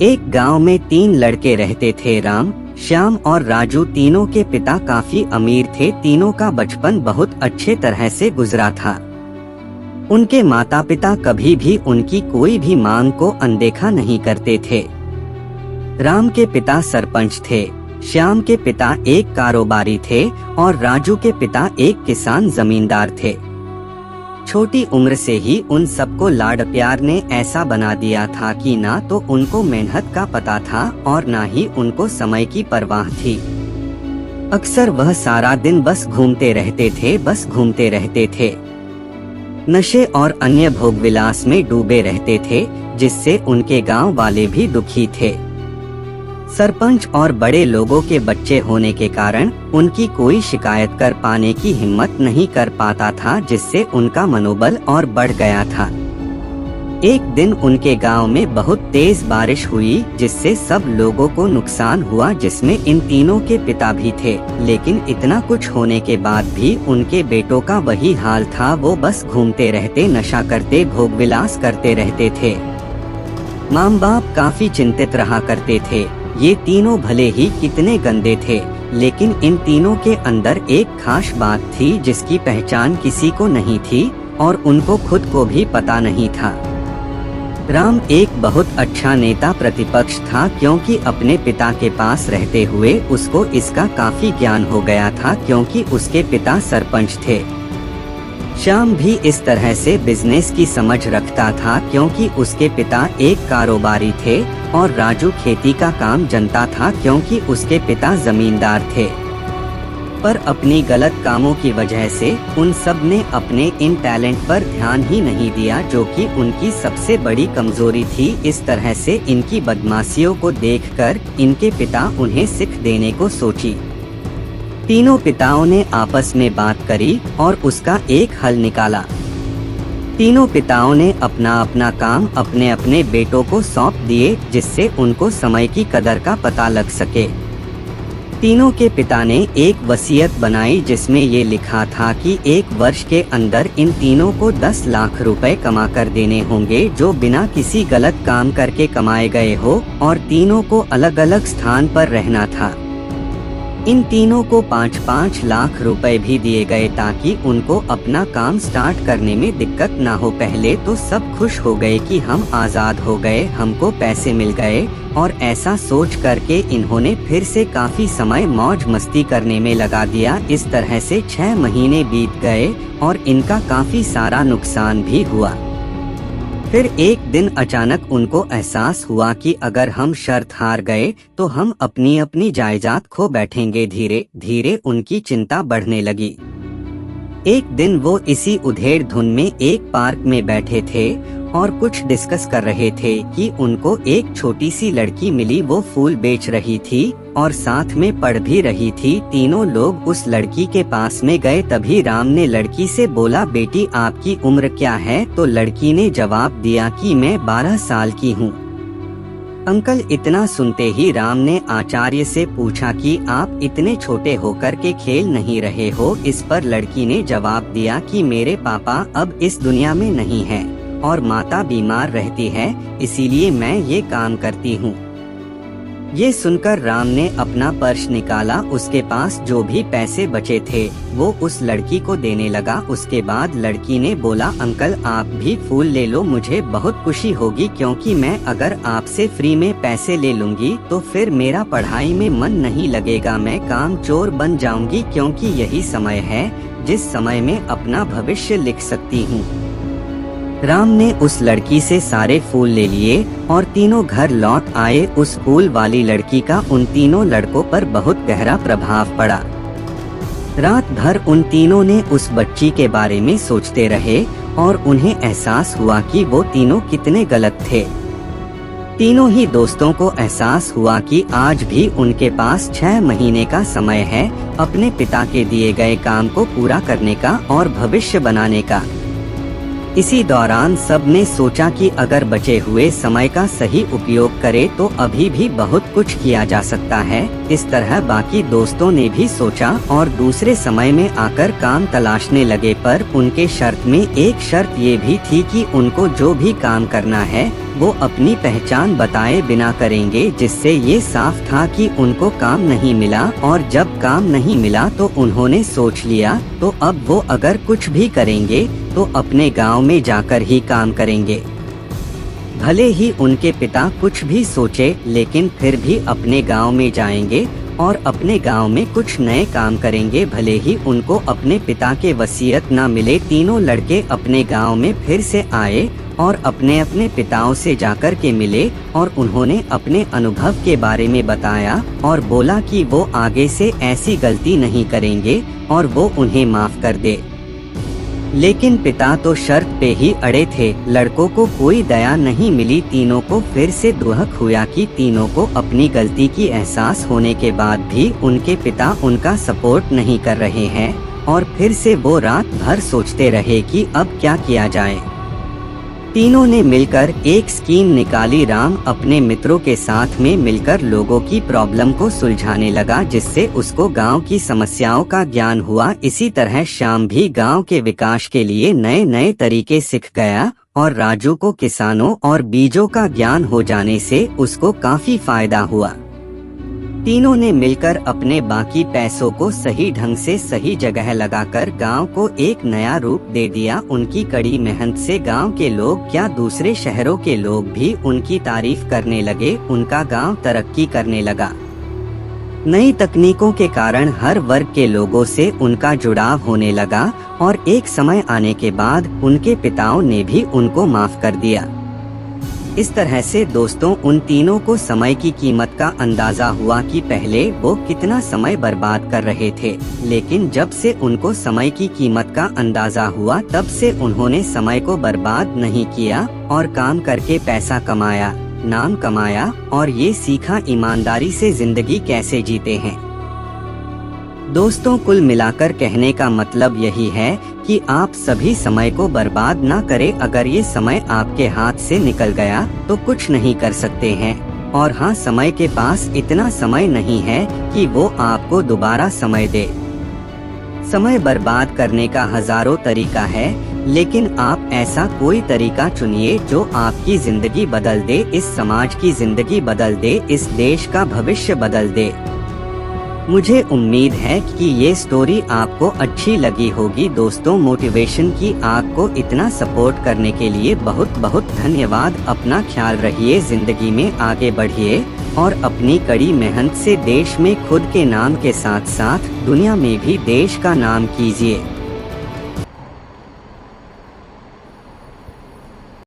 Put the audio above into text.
एक गांव में 3 लड़के रहते थे। राम, श्याम और राजू। तीनों के पिता काफी अमीर थे। तीनों का बचपन बहुत अच्छे तरह से गुजरा था। उनके माता पिता कभी भी उनकी कोई भी मांग को अनदेखा नहीं करते थे। राम के पिता सरपंच थे, श्याम के पिता एक कारोबारी थे और राजू के पिता एक किसान जमींदार थे। छोटी उम्र से ही उन सबको लाड प्यार ने ऐसा बना दिया था कि ना तो उनको मेहनत का पता था और ना ही उनको समय की परवाह थी। अक्सर वह सारा दिन बस घूमते रहते थे। नशे और अन्य भोगविलास में डूबे रहते थे, जिससे उनके गांव वाले भी दुखी थे। सरपंच और बड़े लोगों के बच्चे होने के कारण उनकी कोई शिकायत कर पाने की हिम्मत नहीं कर पाता था, जिससे उनका मनोबल और बढ़ गया था। एक दिन उनके गांव में बहुत तेज बारिश हुई, जिससे सब लोगों को नुकसान हुआ, जिसमें इन तीनों के पिता भी थे। लेकिन इतना कुछ होने के बाद भी उनके बेटों का वही हाल था। वो बस घूमते रहते, नशा करते, भोगविलास करते रहते थे। माँ बाप काफी चिंतित रहा करते थे। ये तीनों भले ही कितने गंदे थे, लेकिन इन तीनों के अंदर एक खास बात थी जिसकी पहचान किसी को नहीं थी और उनको खुद को भी पता नहीं था। राम एक बहुत अच्छा नेता प्रतिपक्ष था, क्योंकि अपने पिता के पास रहते हुए उसको इसका काफी ज्ञान हो गया था, क्योंकि उसके पिता सरपंच थे। श्याम भी इस तरह से बिजनेस की समझ रखता था, क्योंकि उसके पिता एक कारोबारी थे और राजू खेती का काम जानता था, क्योंकि उसके पिता जमींदार थे। पर अपनी गलत कामों की वजह से उन सब ने अपने इन टैलेंट पर ध्यान ही नहीं दिया, जो कि उनकी सबसे बड़ी कमजोरी थी। इस तरह से इनकी बदमाशियों को देखकर इनके पिता उन्हें शिक्षा देने को सोची। तीनों पिताओं ने आपस में बात करी और उसका एक हल निकाला। तीनों पिताओं ने अपना अपना काम अपने अपने बेटों को सौंप दिए, जिससे उनको समय की कदर का पता लग सके। तीनों के पिता ने एक वसीयत बनाई, जिसमें ये लिखा था कि 1 वर्ष के अंदर इन तीनों को 10 लाख रुपए कमा कर देने होंगे, जो बिना किसी गलत काम करके कमाए गए हो, और तीनों को अलग अलग स्थान पर रहना था। इन तीनों को 5-5 लाख रुपए भी दिए गए, ताकि उनको अपना काम स्टार्ट करने में दिक्कत ना हो। पहले तो सब खुश हो गए कि हम आज़ाद हो गए, हमको पैसे मिल गए, और ऐसा सोच करके इन्होंने फिर से काफी समय मौज मस्ती करने में लगा दिया। इस तरह से 6 महीने बीत गए और इनका काफी सारा नुकसान भी हुआ। फिर एक दिन अचानक उनको एहसास हुआ कि अगर हम शर्त हार गए तो हम अपनी अपनी जायदाद खो बैठेंगे। धीरे धीरे उनकी चिंता बढ़ने लगी। एक दिन वो इसी उधेड़ धुन में एक पार्क में बैठे थे और कुछ डिस्कस कर रहे थे कि उनको एक छोटी सी लड़की मिली। वो फूल बेच रही थी और साथ में पढ़ भी रही थी। तीनों लोग उस लड़की के पास में गए। तभी राम ने लड़की से बोला, बेटी आपकी उम्र क्या है? तो लड़की ने जवाब दिया कि मैं 12 साल की हूँ। अंकल, इतना सुनते ही राम ने आचार्य से पूछा कि आप इतने छोटे होकर के खेल नहीं रहे हो? इस पर लड़की ने जवाब दिया कि मेरे पापा अब इस दुनिया में नहीं है और माता बीमार रहती है, इसीलिए मैं ये काम करती हूँ। ये सुनकर राम ने अपना पर्स निकाला। उसके पास जो भी पैसे बचे थे वो उस लड़की को देने लगा। उसके बाद लड़की ने बोला, अंकल आप भी फूल ले लो, मुझे बहुत खुशी होगी, क्योंकि मैं अगर आपसे फ्री में पैसे ले लूंगी तो फिर मेरा पढ़ाई में मन नहीं लगेगा, मैं कामचोर बन जाऊंगी, क्योंकि यही समय है जिस समय में अपना भविष्य लिख सकती हूँ। राम ने उस लड़की से सारे फूल ले लिए और तीनों घर लौट आए। उस फूल वाली लड़की का उन तीनों लड़कों पर बहुत गहरा प्रभाव पड़ा। रात भर उन तीनों ने उस बच्ची के बारे में सोचते रहे और उन्हें एहसास हुआ कि वो तीनों कितने गलत थे। तीनों ही दोस्तों को एहसास हुआ कि आज भी उनके पास 6 महीने का समय है अपने पिता के दिए गए काम को पूरा करने का और भविष्य बनाने का। इसी दौरान सबने सोचा कि अगर बचे हुए समय का सही उपयोग करे तो अभी भी बहुत कुछ किया जा सकता है। इस तरह बाकी दोस्तों ने भी सोचा और दूसरे समय में आकर काम तलाशने लगे, पर उनके शर्त में एक शर्त ये भी थी कि उनको जो भी काम करना है वो अपनी पहचान बताए बिना करेंगे, जिससे ये साफ था कि उनको काम नहीं मिला। और जब काम नहीं मिला तो उन्होंने सोच लिया तो अब वो अगर कुछ भी करेंगे तो अपने गांव में जाकर ही काम करेंगे। भले ही उनके पिता कुछ भी सोचे, लेकिन फिर भी अपने गांव में जाएंगे और अपने गांव में कुछ नए काम करेंगे, भले ही उनको अपने पिता के वसीयत न मिले। तीनों लड़के अपने गांव में फिर से आए और अपने अपने पिताओं से जाकर के मिले और उन्होंने अपने अनुभव के बारे में बताया और बोला कि वो आगे से ऐसी गलती नहीं करेंगे और वो उन्हें माफ कर दे। लेकिन पिता तो शर्त पे ही अड़े थे। लड़कों को कोई दया नहीं मिली। तीनों को फिर से दुख हुआ कि तीनों को अपनी गलती की एहसास होने के बाद भी उनके पिता उनका सपोर्ट नहीं कर रहे हैं और फिर से वो रात भर सोचते रहे कि अब क्या किया जाए। तीनों ने मिलकर एक स्कीम निकाली। राम अपने मित्रों के साथ में मिलकर लोगों की प्रॉब्लम को सुलझाने लगा, जिससे उसको गांव की समस्याओं का ज्ञान हुआ। इसी तरह श्याम भी गांव के विकास के लिए नए नए तरीके सीख गया और राजू को किसानों और बीजों का ज्ञान हो जाने से उसको काफी फायदा हुआ। तीनों ने मिलकर अपने बाकी पैसों को सही ढंग से सही जगह लगाकर गांव को एक नया रूप दे दिया। उनकी कड़ी मेहनत से गांव के लोग क्या दूसरे शहरों के लोग भी उनकी तारीफ करने लगे। उनका गांव तरक्की करने लगा। नई तकनीकों के कारण हर वर्ग के लोगों से उनका जुड़ाव होने लगा और एक समय आने के बाद उनके पिताओं ने भी उनको माफ कर दिया। इस तरह से दोस्तों, उन तीनों को समय की कीमत का अंदाजा हुआ कि पहले वो कितना समय बर्बाद कर रहे थे, लेकिन जब से उनको समय की कीमत का अंदाजा हुआ तब से उन्होंने समय को बर्बाद नहीं किया और काम करके पैसा कमाया, नाम कमाया और ये सीखा ईमानदारी से जिंदगी कैसे जीते हैं। दोस्तों, कुल मिलाकर कहने का मतलब यही है कि आप सभी समय को बर्बाद ना करें। अगर ये समय आपके हाथ से निकल गया तो कुछ नहीं कर सकते हैं। और हाँ, समय के पास इतना समय नहीं है कि वो आपको दोबारा समय दे। समय बर्बाद करने का हजारों तरीका है, लेकिन आप ऐसा कोई तरीका चुनिए जो आपकी जिंदगी बदल दे, इस समाज की जिंदगी बदल दे, इस देश का भविष्य बदल दे। मुझे उम्मीद है कि ये स्टोरी आपको अच्छी लगी होगी। दोस्तों, मोटिवेशन की आग को इतना सपोर्ट करने के लिए बहुत बहुत धन्यवाद। अपना ख्याल रखिए, जिंदगी में आगे बढ़िए और अपनी कड़ी मेहनत से देश में खुद के नाम के साथ साथ दुनिया में भी देश का नाम कीजिए।